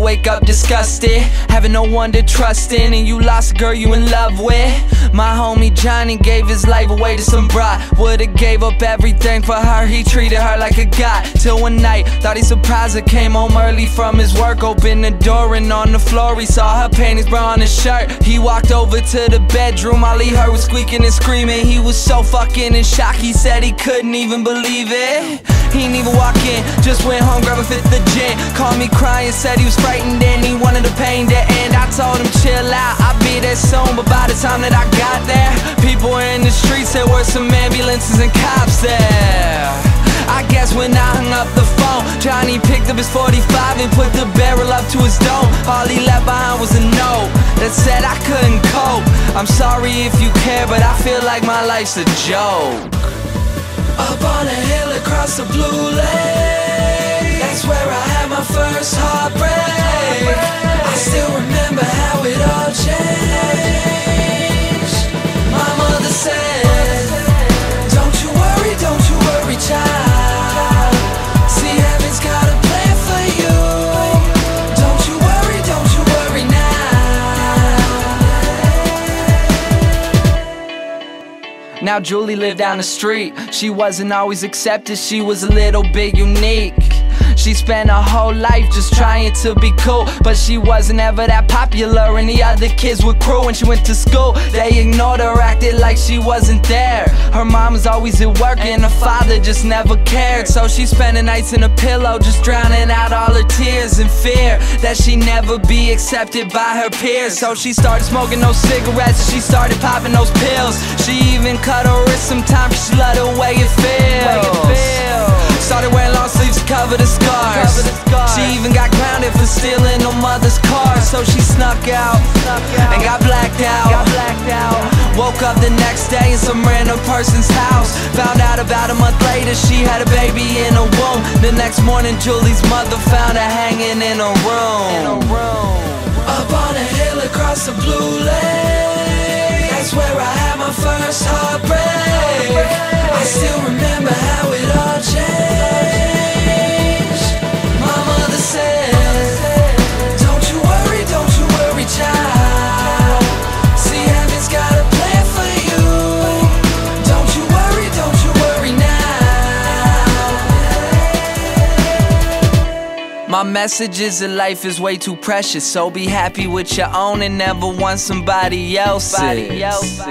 wake up disgusted, having no one to trust in, and you lost a girl you in love with. My homie Johnny gave his life away to some bride. Would've gave up everything for her, he treated her like a god. Till one night, thought he surprised her, came home early from his work. Opened the door and on the floor he saw her panties, bra on his shirt. He walked over to the bedroom, all he heard was squeaking and screaming. He was so fucking in shock, he said he couldn't even believe it. He didn't even walk in, just went home, grabbed a fifth of gin. Called me crying, said he was frightened and he wanted the pain to end. I told him chill out, I'll be there soon. But by the time that I got there, people were in the streets, there were some ambulances and cops there. I guess when I hung up the phone, Johnny picked up his 45 and put the barrel up to his dome. All he left behind was a note that said I couldn't cope. I'm sorry if you care, but I feel like my life's a joke. Up on a hill across the blue lake, that's where I had my first heartbreak. I still remember how it all changed. My mother said, don't you worry, child. See, heaven's got a plan for you. Don't you worry now. Now Julie lived down the street. She wasn't always accepted, she was a little bit unique. She spent her whole life just trying to be cool, but she wasn't ever that popular and the other kids were cruel. When she went to school, they ignored her, acted like she wasn't there. Her mom was always at work and her father just never cared. So she spent the nights in a pillow, just drowning out all her tears in fear that she'd never be accepted by her peers. So she started smoking those cigarettes and she started popping those pills. She even cut her wrist sometimes cause she loved the way it feels. Started wearing long sleeves to cover the scars. She even got grounded for stealing her mother's car. So she snuck out and got blacked out. Woke up the next day in some random person's house. Found out about a month later she had a baby in her womb. The next morning Julie's mother found her hanging in her room. Up on a hill across the blue lake, that's where I had my first heartbreak. I still remember how it all changed. My mother said, don't you worry, child. See, heaven's got a plan for you. Don't you worry now. My message is that life is way too precious, so be happy with your own and never want somebody else's.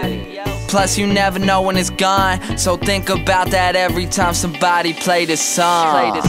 Plus you never know when it's gone, so think about that every time somebody play this song.